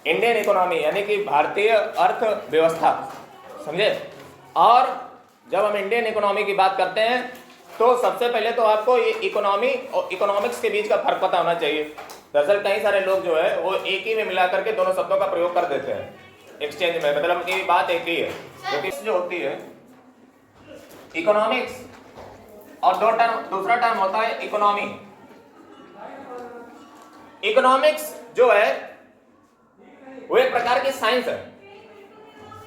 Indian economy यानी कि भारतीय अर्थव्यवस्था, समझे। और जब हम इंडियन इकोनॉमी की बात करते हैं तो सबसे पहले तो आपको ये इकोनॉमी और इकोनॉमिक्स के बीच का फर्क पता होना चाहिए। दरअसल कई सारे लोग जो है वो एक ही में मिला करके दोनों शब्दों का प्रयोग कर देते हैं एक्सचेंज में, मतलब कि बात एक ही है। क्योंकि जो होती है इकोनॉमिक्स और दूसरा टर्म होता है इकोनॉमी। इकोनॉमिक्स जो है वो एक प्रकार की साइंस है,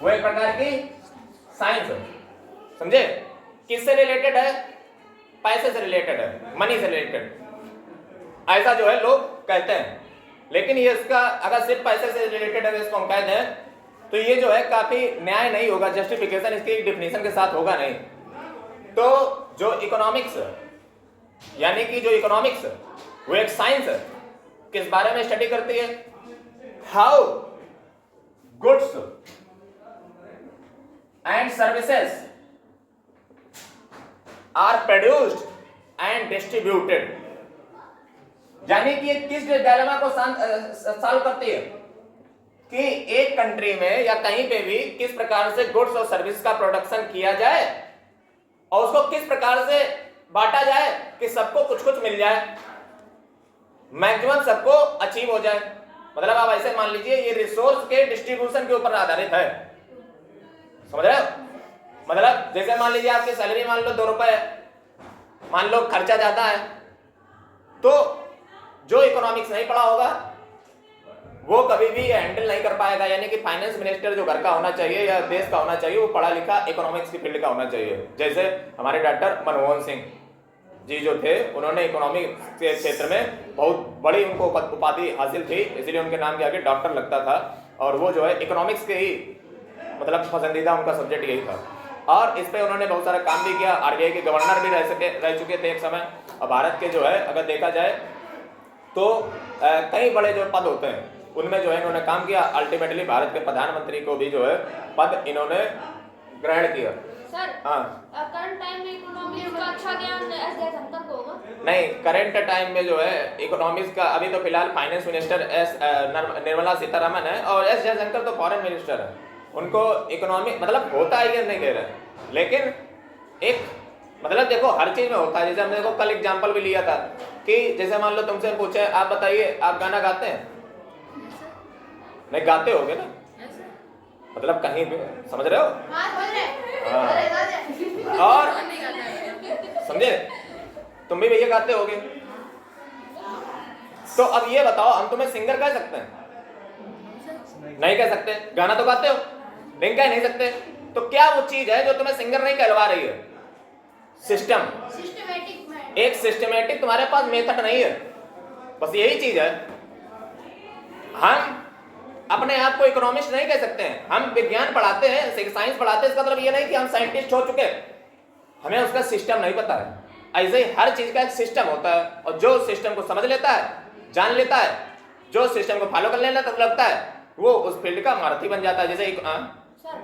वो एक प्रकार की साइंस है, समझे। किससे रिलेटेड है? पैसे से रिलेटेड है, मनी से रिलेटेड, ऐसा जो है लोग कहते हैं। लेकिन ये इसका अगर सिर्फ पैसे से रिलेटेड है इसको हम कहते हैं तो ये जो है काफी न्याय नहीं होगा, जस्टिफिकेशन इसकी डिफिनेशन के साथ होगा नहीं। तो जो इकोनॉमिक्स यानी कि जो इकोनॉमिक्स वो एक साइंस है, किस बारे में स्टडी करती है? How goods and services are produced and distributed. यानी कि ये किस डायलेमा को सॉल्व करती है कि एक कंट्री में या कहीं पे भी किस प्रकार से गुड्स और सर्विस का प्रोडक्शन किया जाए और उसको किस प्रकार से बांटा जाए कि सबको कुछ कुछ मिल जाए, मैक्सिमम सबको अचीव हो जाए। मतलब आप ऐसे मान लीजिए ये रिसोर्स के डिस्ट्रीब्यूशन के ऊपर आधारित है, समझ रहे हो। मतलब जैसे मान लीजिए आपकी सैलरी मान लो 2 रुपए है, मान लो खर्चा ज्यादा है, तो जो इकोनॉमिक्स नहीं पढ़ा होगा वो कभी भी हैंडल नहीं कर पाएगा। यानी कि फाइनेंस मिनिस्टर जो घर का होना चाहिए या देश का होना चाहिए वो पढ़ा लिखा इकोनॉमिक्स की फील्ड का होना चाहिए। जैसे हमारे डॉक्टर मनमोहन सिंह जी जो थे, उन्होंने इकोनॉमिक्स के क्षेत्र में बहुत बड़ी उनको उपाधि हासिल थी, इसलिए उनके नाम के आगे डॉक्टर लगता था। और वो जो है इकोनॉमिक्स के ही मतलब पसंदीदा उनका सब्जेक्ट यही था। और इस पे उन्होंने बहुत सारा काम भी किया, आरबीआई के गवर्नर भी रह चुके थे एक समय। और भारत के जो है अगर देखा जाए तो कई बड़े जो पद होते हैं उनमें जो है इन्होंने काम किया। अल्टीमेटली भारत के प्रधानमंत्री को भी जो है पद इन्होंने ग्रहण किया। सर, हाँ, करंट टाइम में इकोनॉमिक्स का अच्छा ज्ञान एस जयशंकर को होगा? नहीं, करंट टाइम में जो है इकोनॉमिक्स का अभी तो फिलहाल फाइनेंस मिनिस्टर निर्मला सीतारमन है और एस जयशंकर तो फॉरेन मिनिस्टर है। उनको इकोनॉमिक मतलब होता है ये नहीं कह रहे, लेकिन एक मतलब देखो हर चीज में होता है। जैसे हमने देखो कल एग्जांपल भी लिया था कि जैसे मान लो तुमसे पूछे आप बताइए आप गाना गाते हैं? नहीं गाते होगे ना, मतलब कहीं भी, समझ रहे हो। हाँ। और समझे, तुम भी भैया गाते होगे। तो अब ये बताओ हम तुम्हें सिंगर कह सकते हैं? नहीं कह सकते। गाना तो गाते हो लेकिन कह नहीं सकते। तो क्या वो चीज है जो तुम्हें सिंगर नहीं कहलवा रही है? सिस्टम, एक सिस्टमेटिक तुम्हारे पास मेथड नहीं है, बस यही चीज है। हम अपने आप को इकोनॉमिस्ट नहीं कह सकते हैं, हम विज्ञान पढ़ाते हैं, साइंस पढ़ाते हैं, इसका मतलब ये नहीं कि हम साइंटिस्ट हो चुके, हमें उसका सिस्टम नहीं पता है। ऐसे ही हर चीज का एक सिस्टम होता है और जो सिस्टम को समझ लेता है, जान लेता है, जो सिस्टम को फॉलो कर लेना लगता है वो उस फील्ड का महारथी बन जाता है। जैसे सर,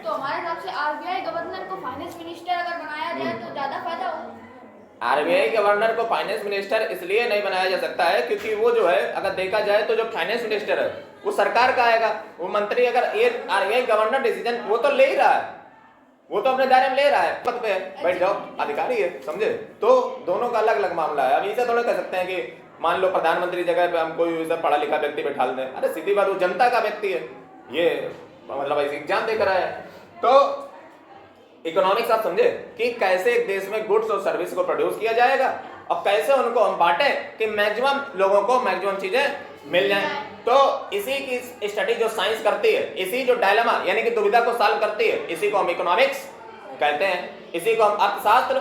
तो हमारे हिसाब से आरबीआई गवर्नर को फाइनेंस मिनिस्टर अगर बनाया जाए तो ज्यादा फायदा होगा। आरबीआई गवर्नर को फाइनेंस मिनिस्टर इसलिए नहीं बनाया जा सकता है क्योंकि वो जो है अगर देखा जाए तो जो फाइनेंस मिनिस्टर है वो सरकार का आएगा, वो मंत्री अगर ये आरबीआई गवर्नर डिसीजन वो तो ले ही रहा है, वो तो अपने दायरे में ले रहा है, पद पे है, बैठ जाओ, अधिकारी है, समझे। तो दोनों का अलग अलग मामला है। अब इसे थोड़ा कह सकते हैं कि मान लो प्रधानमंत्री जगह पे हम कोई पढ़ा लिखा व्यक्ति बैठा दें, अरे सीधी बात वो जनता का व्यक्ति है, ये मतलब ऐसे एग्जाम देकर आया है। तो इकोनॉमिक्स आप समझे कि कैसे एक देश में गुड्स और सर्विस को प्रोड्यूस किया जाएगा और कैसे उनको हम बांटे कि मैक्सिमम लोगों को मैक्सिमम चीजें मिल जाएं। तो इसी की स्टडी जो साइंस करती है, इसी जो डायलेमा यानी कि दुविधा को सॉल्व करती है, इसी को हम इकोनॉमिक्स कहते हैं, इसी को हम अर्थशास्त्र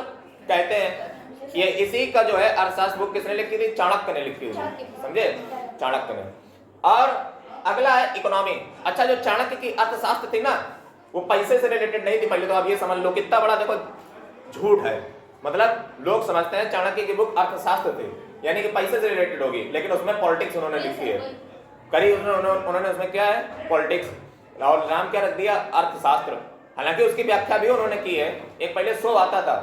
कहते हैं। ये इसी का जो है अर्थशास्त्र बुक किसने लिखी थी? चाणक्य ने लिखी हुई, समझे, चाणक्य ने। और अगला है इकोनॉमी। अच्छा, जो चाणक्य की अर्थशास्त्र थी ना वो पैसे से रिलेटेड नहीं थी। पहले तो आप ये समझ लो कितना बड़ा देखो झूठ है। मतलब लोग समझते हैं चाणक्य की बुक अर्थशास्त्र थी यानी कि पैसे से रिलेटेड होगी, लेकिन उसमें पॉलिटिक्स उन्होंने लिखी है। करीब उन्होंने उसमें क्या है? पॉलिटिक्स, और नाम क्या रख दिया? अर्थशास्त्र। हालांकि उसकी व्याख्या भी उन्होंने की है। एक पहले शो आता था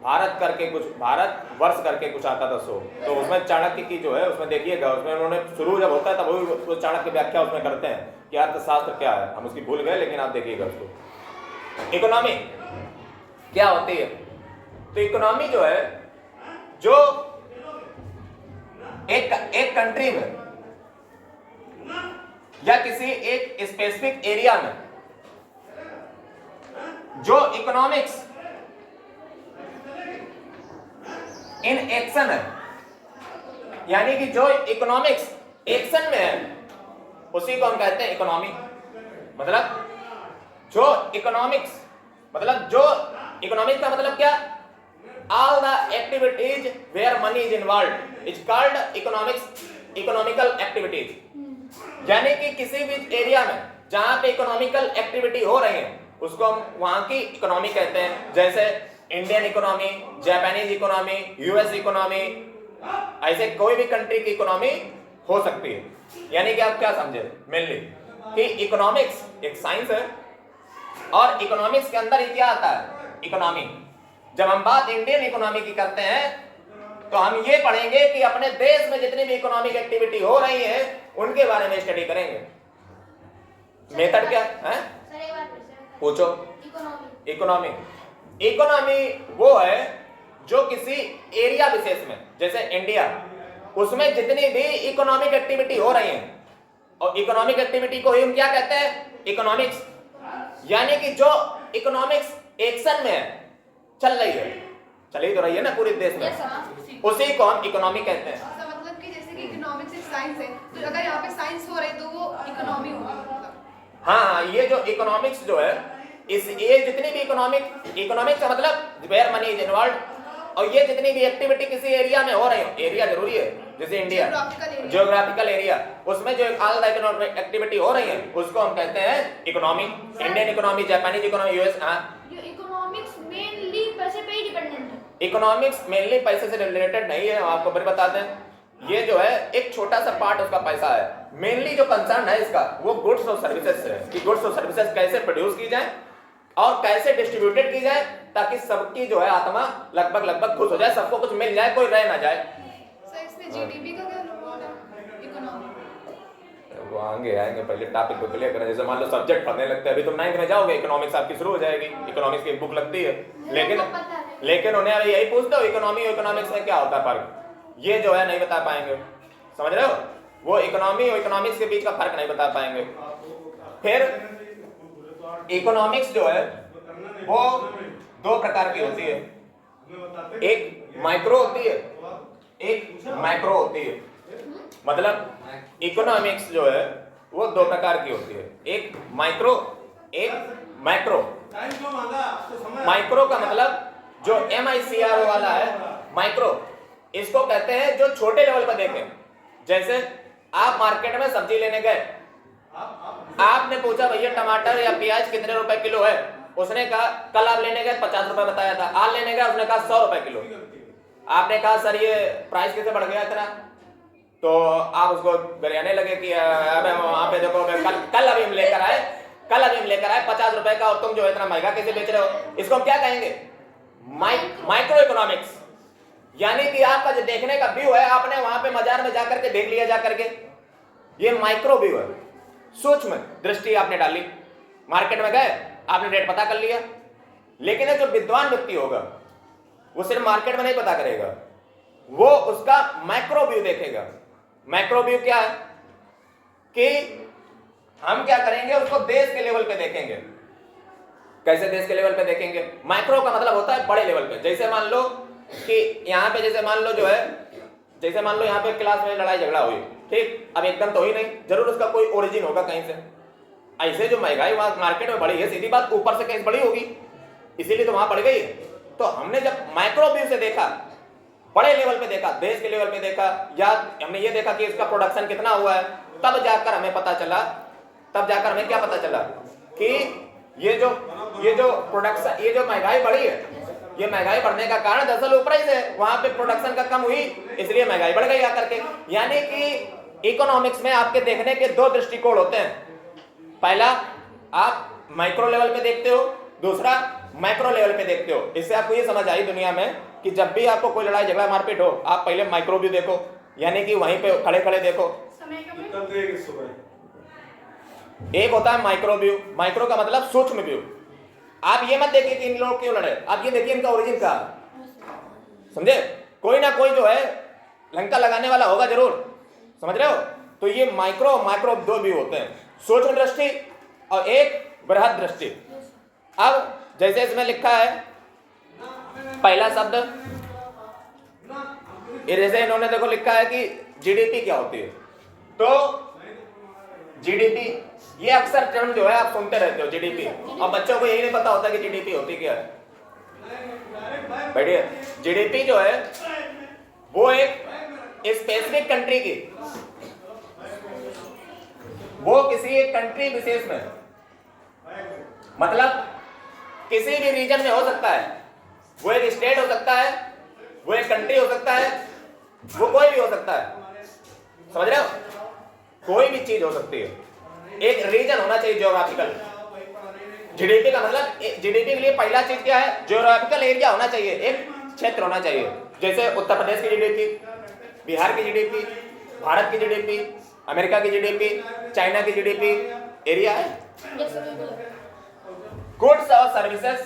भारत करके कुछ, भारत वर्ष करके कुछ आता था शो, तो उसमें चाणक्य की जो है उसमें देखिएगा, उसमें उन्होंने शुरू जब होता है तब वो चाणक्य की व्याख्या उसमें करते हैं कि अर्थशास्त्र क्या है, हम उसकी भूल गए लेकिन आप देखिएगा उसको। इकोनॉमी क्या होती है? तो इकोनॉमी जो है, जो एक कंट्री में या किसी एक स्पेसिफिक एरिया में जो इकोनॉमिक्स इन एक्शन है, यानी कि जो इकोनॉमिक्स एक्शन में है उसी को हम कहते हैं इकोनॉमी। मतलब जो इकोनॉमिक्स, मतलब जो इकोनॉमिक्स का मतलब क्या? All the activities where money is involved is called economics, economical activities. यानी कि किसी भी एरिया में जहां पे इकोनॉमिकल एक्टिविटी हो रही है उसको हम वहां की इकोनॉमी कहते हैं। जैसे Indian economy, Japanese economy, US economy, ऐसे कोई भी कंट्री की इकोनॉमी हो सकती है। यानी कि आप क्या समझे मेनली कि इकोनॉमिक्स एक साइंस है और इकोनॉमिक्स के अंदर ही क्या आता है? इकोनॉमी। जब हम बात इंडियन इकोनॉमी की करते हैं तो हम ये पढ़ेंगे कि अपने देश में जितनी भी इकोनॉमिक एक्टिविटी हो रही है उनके बारे में स्टडी करेंगे। मेथड क्या है? पूछो। इकोनॉमी, इकोनॉमी वो है जो किसी एरिया विशेष में, जैसे इंडिया, उसमें जितनी भी इकोनॉमिक एक्टिविटी हो रही है, और इकोनॉमिक एक्टिविटी को ही हम क्या कहते हैं? इकोनॉमिक्स। यानी कि जो इकोनॉमिक्स एक्शन में है, चल रही है, चली तो रही है ना पूरे देश में, उसी को हम इकोनॉमी कहते हैं। मतलब कि जैसे कि इकोनॉमिक्स एक साइंस है, तो अगर यहाँ पे साइंस हो रही है तो वो इकोनॉमी होगी। हाँ, ये जो इकोनॉमिक्स जो है, इस ये जितनी भी इकोनॉमिक्स का मतलब वेयर मनी इज इन्वॉल्व्ड, और ये जितनी भी एक्टिविटी किसी एरिया में हो रही हो, एरिया जरूरी है, जैसे इंडिया ज्योग्राफिकल एरिया, उसमें जो ऑल द इकोनॉमिक एक्टिविटी हो रही है उसको हम कहते हैं economy. Indian economy, Japanese economy, US. Economics mainly पैसे पे ही डिपेंडेंट है। इकोनॉमिक्स मेनली पैसे से रिलेटेड नहीं है, हम आपको फिर बताते हैं। ये जो है एक छोटा सा पार्ट उसका पैसा है। मेनली जो कंसर्न है इसका वो गुड्स और सर्विसेज से है कि गुड्स और सर्विसेज कैसे प्रोड्यूस की जाए और कैसे डिस्ट्रीब्यूटेड की जाए ताकि सबकी जो है आत्मा लगभग खुश हो जाए, सबको कुछ मिल जाए, कोई रह ना जाए। सर इसमें जीडीपी का क्या रोल है? इकोनॉमी वो आएंगे पहले टॉपिक को क्लियर करें। जैसे मान लो सब्जेक्ट पढ़ने लगते हैं, अभी तुम 9th में जाओगे, इकोनॉमिक्स आपकी शुरू हो जाएगी, इकोनॉमिक्स की एक बुक लगती है, लेकिन उन्हें अभी यही पूछते हो इकोनॉमी और इकोनॉमिक्स में क्या होता है फर्क, ये जो है नहीं बता पाएंगे। समझ रहे हो? वो इकोनॉमी और इकोनॉमिक्स के बीच का फर्क नहीं बता पाएंगे। फिर इकोनॉमिक्स जो है वो दो प्रकार की होती है, एक माइक्रो होती है, एक मैक्रो होती है। मतलब इकोनॉमिक्स जो है वो दो प्रकार की होती है, एक माइक्रो, एक मैक्रो। माइक्रो का मतलब जो MICRO वाला है, माइक्रो, इसको कहते हैं जो छोटे लेवल पर देखें। जैसे आप मार्केट में सब्जी लेने गए, आपने पूछा भैया टमाटर या प्याज कितने रुपए किलो है, उसने कहा कल आप लेने गए 50 रुपए बताया था, आज लेने गए उसने कहा 100 रुपए किलो। आपने कहा सर ये प्राइस कैसे बढ़ गया इतना, तो आप उसको गरियाने लगे कि अबे वहां पे देखो कल अभी हम लेकर आए 50 रुपए का और तुम जो इतना महंगा कैसे बेच रहे हो। इसको हम क्या कहेंगे? Micro economics. यानी कि आपका जो देखने का व्यू है, आपने वहां पे बाजार में जाकर के देख लिया जाकर के, ये माइक्रो व्यू है, सूक्ष्म दृष्टि आपने डाली, मार्केट में गए आपने रेट पता कर लिया। लेकिन जो विद्वान व्यक्ति होगा वो सिर्फ मार्केट में नहीं पता करेगा, वो उसका मैक्रो व्यू देखेगा। मैक्रो व्यू क्या है कि हम क्या करेंगे, उसको देश के लेवल पे देखेंगे। कैसे देश के लेवल पे देखेंगे? मैक्रो का मतलब होता है बड़े लेवल पे। जैसे मान लो कि यहाँ पे जैसे मान लो जो है, जैसे मान लो यहाँ पे क्लास में लड़ाई झगड़ा हुई, ठीक, अब एकदम तो ही नहीं, जरूर उसका कोई ओरिजिन होगा कहीं से। ऐसे जो महंगाई वहां मार्केट में बढ़ी है, सीधी बात ऊपर से कहीं बढ़ी होगी, इसीलिए तो वहां बढ़ गई है। तो हमने जब माइक्रो व्यू से देखा, बड़े लेवल पे देखा, देश के लेवल पे देखा, या हमने ये देखा कि इसका प्रोडक्शन कितना हुआ है, तब जाकर हमें पता चला, तब जाकर हमें क्या पता चला कि ये जो प्रोडक्शन, ये जो महंगाई बढ़ी है, ये महंगाई बढ़ने का कारण दरअसल ऊपर ही से वहां पे प्रोडक्शन का कम हुई, इसलिए महंगाई बढ़ गई आकर के। यानी कि इकोनॉमिक्स में आपके देखने के दो दृष्टिकोण होते हैं। पहला आप माइक्रो लेवल पे देखते हो, दूसरा माइक्रो लेवल पे देखते हो। इससे आपको ये समझ आई दुनिया में कि जब भी आपको कोई लड़ाई झगड़ा मारपीट हो, आप पहले माइक्रो व्यू देखो, यानी कि वहीं पे खड़े खड़े देखो। एक होता है माइक्रो व्यू, माइक्रो का मतलब सूक्ष्म व्यू। आप ये मत देखिए कि इन लोग क्यों लड़े, आप ये देखिए इनका ओरिजिन क्या है, समझे? कोई ना कोई जो है लंका लगाने वाला होगा जरूर, समझ रहे हो? तो ये माइक्रो दो व्यू होते हैं, सूक्ष्म दृष्टि और एक बृहद दृष्टि। अब जैसे इसमें लिखा है पहला शब्द, जैसे इन्होंने देखो लिखा है कि जीडीपी क्या होती है, तो जीडीपी ये अक्सर टर्म जो है आप सुनते रहते हो जीडीपी, और बच्चों को यही नहीं पता होता कि जीडीपी होती क्या है। बढ़िया, जीडीपी जो है वो एक स्पेसिफिक कंट्री की, वो किसी एक कंट्री विशेष में, मतलब किसी भी रीजन में हो सकता है, वो एक स्टेट हो सकता है, वो एक कंट्री हो सकता है, वो कोई भी हो सकता है, समझ रहे हो? कोई भी चीज हो सकती है, एक रीजन होना चाहिए ज्योग्राफिकल। जीडीपी का मतलब, जीडीपी के लिए पहला चीज क्या है? ज्योग्राफिकल एरिया होना चाहिए, एक क्षेत्र होना चाहिए। जैसे उत्तर प्रदेश की जीडीपी, बिहार की जीडीपी, भारत की जीडीपी, अमेरिका की जीडीपी, चाइना की जीडीपी एरिया है। गुड्स और सर्विसेज,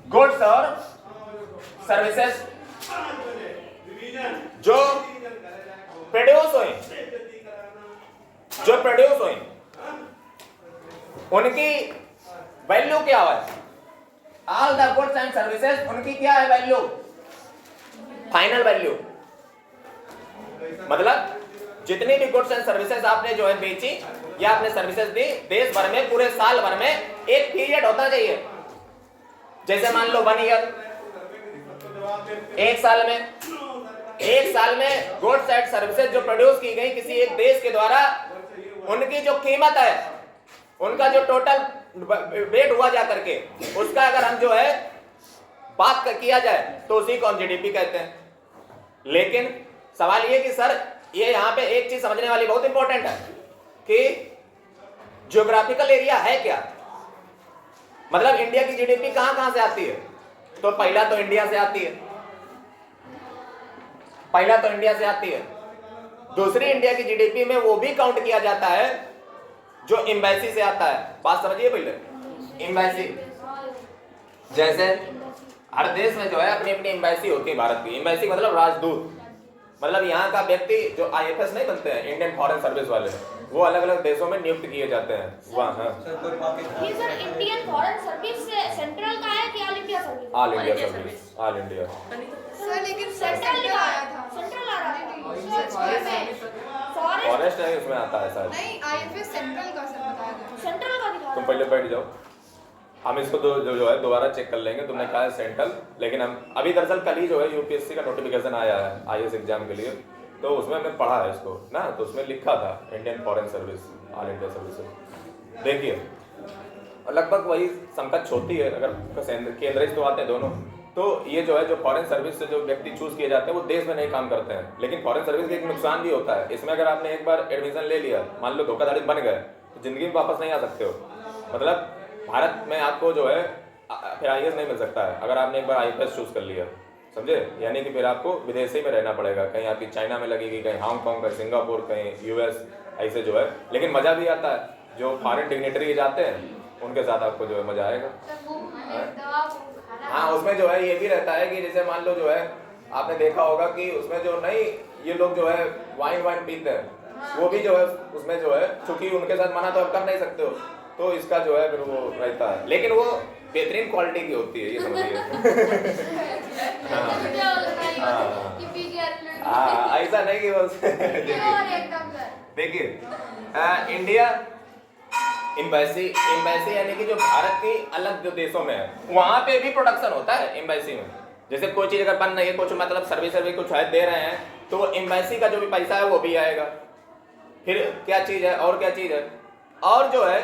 गुड्स और सर्विसेज जो प्रोड्यूस हुई, उनकी वैल्यू क्या है? All the goods and services, उनकी क्या है वैल्यू? फाइनल वैल्यू, मतलब जितनी भी गुड्स एंड सर्विसेज आपने जो है बेची या आपने सर्विसेज दी, देश भर में पूरे साल भर में एक पीरियड होता चाहिए। जैसे मान लो 1 ईयर, एक साल में गुड्स एंड सर्विसेज जो प्रोड्यूस की गई किसी एक देश के द्वारा, उनकी जो कीमत है, उनका जो टोटल वेट हुआ जा करके, उसका अगर हम जो है बात किया जाए तो उसी को हम जीडीपी कहते हैं। लेकिन सवाल ये कि सर ये यहाँ पे एक चीज समझने वाली बहुत इंपॉर्टेंट है कि ज्योग्राफिकल एरिया है क्या, मतलब इंडिया की जीडीपी कहां से आती है? तो पहला तो इंडिया से आती है, दूसरी इंडिया की जीडीपी में वो भी काउंट किया जाता है जो एम्बेसी से आता है। बात समझिए पहले, एम्बेसी, जैसे हर देश में जो है अपनी अपनी एम्बेसी होती है। भारत की एम्बेसी मतलब राजदूत, मतलब यहाँ का व्यक्ति जो आईएफएस नहीं बनते हैं, इंडियन फॉरेन सर्विस वाले, वो अलग अलग देशों में नियुक्त किए जाते हैं वहाँ। ये sir Indian foreign service central का है कि all India service? All India service, all India. Sir लेकिन सेंट्रल का आया था, सेंट्रल आ रहा था, फॉरेस्ट नहीं उसमें आता है सर, नहीं आईएफएस सेंट्रल का सर बताया गया, सेंट्रल का दिखा। तुम पहले बैठ जाओ, हम इसको जो है दोबारा चेक कर लेंगे। तुमने कहा है सेंट्रल, लेकिन हम अभी दरअसल कल ही जो है यूपीएससी का नोटिफिकेशन आया है आईएएस एग्जाम के लिए, तो उसमें हमने पढ़ा है इसको ना, तो उसमें लिखा था Indian foreign service, all India services. देखिए लगभग वही समकक्ष होती है, अगर केंद्रीय तो आते हैं दोनों। तो ये जो है जो फॉरेन सर्विस से जो व्यक्ति चूज किए जाते हैं वो देश में नहीं काम करते हैं, लेकिन फॉरेन सर्विस का एक नुकसान भी होता है। इसमें अगर आपने एक बार एडमिशन ले लिया, मान लो धोखाधड़ी बन गए, तो जिंदगी में वापस नहीं आ सकते हो। मतलब भारत में आपको जो है फिर आईएएस नहीं मिल सकता है अगर आपने एक बार आईएएस चूज कर लिया, समझे? यानी कि फिर आपको विदेशी में रहना पड़ेगा, कहीं आपकी चाइना में लगेगी, कहीं हांगकांग, कहीं सिंगापुर, कहीं यूएस, ऐसे जो है। लेकिन मजा भी आता है, जो फॉरेन डिग्नेटरी जाते हैं उनके साथ आपको जो है मजा आएगा। हाँ, उसमें जो है ये भी रहता है कि जैसे मान लो जो है आपने देखा होगा कि उसमें जो नहीं ये लोग जो है वाइन पीते हैं, वो भी जो है उसमें जो है, चूंकि उनके साथ मना तो आप कर नहीं सकते हो, तो इसका जो है फिर वो रहता है, लेकिन वो बेहतरीन क्वालिटी की होती है, ये समझिए। ऐसा नहीं कि बस देखिए इंडिया एम्बेसी यानी कि जो भारत की अलग जो देशों में है वहां पे भी प्रोडक्शन होता है एम्बेसी में। जैसे कोई चीज अगर बन रही है, कुछ मतलब सर्विस कुछ है दे रहे हैं, तो वो एम्बेसी का जो भी पैसा है वो भी आएगा। फिर क्या चीज है, और क्या चीज है, और जो है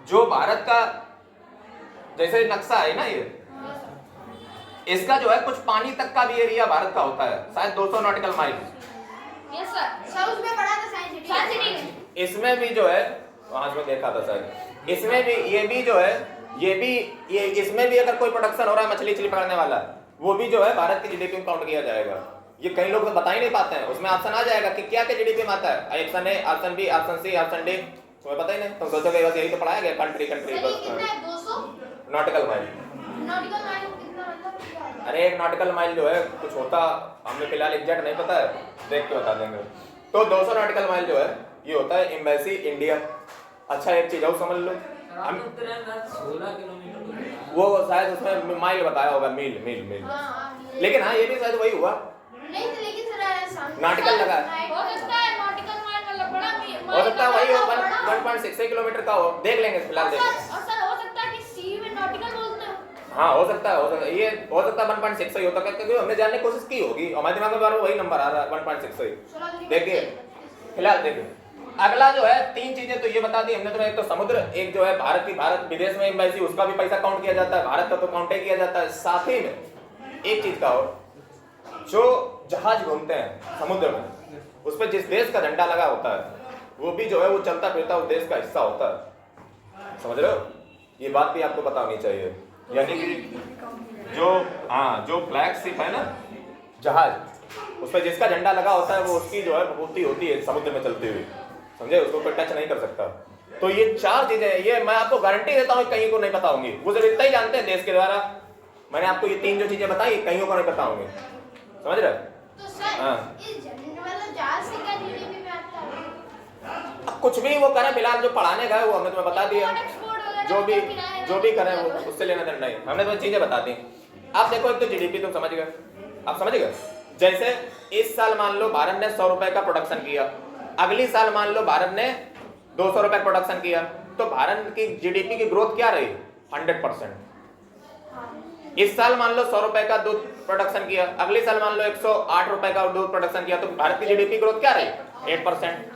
जो भारत का जैसे नक्शा है ना, ये इसका जो है कुछ पानी तक का भी एरिया भारत का होता है, शायद 200 नॉटिकल माइल। यस सर उसमें पढ़ा था साइंस सिटी। इसमें भी जो है वहां से देखा था सर, इसमें भी ये भी जो है ये भी, ये इसमें भी अगर कोई प्रोडक्शन हो रहा है मछली पकड़ने वाला, वो भी जो है भारत की जीडीपी में काउंट किया जाएगा। ये कई लोग तो बता ही नहीं पाते हैं। उसमें ऑप्शन आ जाएगा कि क्या क्या जीडीपी में आता है, option A, option B, option C, option D, तुम्हें पता ही नहीं। तुम सोचोगे बस यही तो पढ़ाया गया, कंट्री कंट्री सर ये बस। कितना है 200 नॉटिकल माइल। नॉटिकल माइल कितना मतलब क्या होता है? अरे एक नॉटिकल माइल जो है कुछ होता, हमें फिलहाल एग्जैक्ट नहीं पता है, देख के बता देंगे। तो 200 नॉटिकल माइल जो है ये होता है एम्बेसी इंडिया। अच्छा एक चीज और समझ लो, हम 16 किलोमीटर वो शायद उसमें माइल बताया होगा, मील मील मील। हाँ, लेकिन हाँ ये भी शायद वही हुआ, नहीं तो लेकिन सर नाटिकल लगा। हो सकता है नॉटिकल माइल मतलब बड़ा हो सकता है वही हो, 1.66 किलोमीटर का हो, देख लेंगे फिलहाल देख। और सर हो सकता है कि सी में नॉटिकल बोलते हो। हाँ हो सकता है, ये हो सकता है 1.6 ही होता है, क्योंकि हमने जानने की कोशिश की होगी, हमारे दिमाग में बार वही नंबर आ रहा है 1.6। देखिए फिलहाल देखिए अगला जो है 3 चीजें तो ये बता दी हमने तुम्हें। एक तो समुद्र, एक जो है भारत विदेश में एम्बेसी, उसका भी पैसा काउंट किया जाता है, भारत का तो काउंट ही किया जाता है। साथ ही में एक चीज का हो, जो जहाज घूमते हैं समुद्र में, उस पर जिस देश का झंडा लगा होता है वो भी जो है वो चलता फिरता उस देश का हिस्सा होता है। समझ रहे हो, ये बात भी आपको पता होनी चाहिए। यानी कि जो फ्लैग शिप है ना, जहाज, उस पर जिसका झंडा लगा होता है वो उसकी जो है विभूति होती है समुद्र में चलती हुई, समझे, उसको कोई टच नहीं कर सकता। तो ये 4 चीजें, ये मैं आपको गारंटी देता हूँ कहीं को नहीं पता होंगी, वो सिर्फ इतना ही जानते हैं देश के द्वारा। मैंने आपको ये 3 जो चीजें बताई कहीं को नहीं पता होंगी, समझ रहे? तो सर हाँ। इस मतलब जहाज से क्या जीडीपी में आता है? अब कुछ भी वो करें, फिलहाल जो पढ़ाने का है वो हमने तुम्हें बता दिया, जो भी करें वो उससे लेना देना नहीं, हमने तुम्हें चीजें बता दी। आप देखो एक तो जीडीपी तुम समझ गए, आप समझ गए। जैसे इस साल मान लो भारत ने 100 रुपए का प्रोडक्शन किया, अगली साल मान लो भारत ने 200 रुपए प्रोडक्शन किया, तो भारत की जीडीपी की ग्रोथ क्या रही? 100%। इस साल मान लो 100 रुपए का दूध प्रोडक्शन किया, अगले साल मान लो 108 रुपए का दूध प्रोडक्शन किया, तो भारत की जीडीपी ग्रोथ क्या रही? 8%।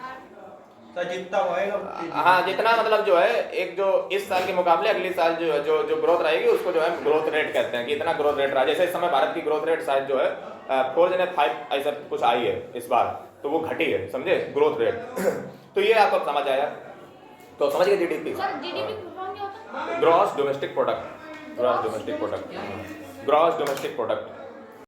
तो जितना होएगा हाँ जितना मतलब जो है एक जो इस साल के मुकाबले अगले साल जो ग्रोथ रहेगी उसको जो है ग्रोथ रेट कहते हैं कि इतना ग्रोथ रेट रहा। जैसे इस समय भारत की ग्रोथ रेट शायद जो है 4.5 ऐसा कुछ आई है इस बार, तो वो घटी है, समझे, ग्रोथ रेट। तो ये आपको समझ आया, तो समझ गए जीडीपी। सर जीडीपी फॉर्म क्या होता है? Gross domestic product, gross domestic product, gross domestic product.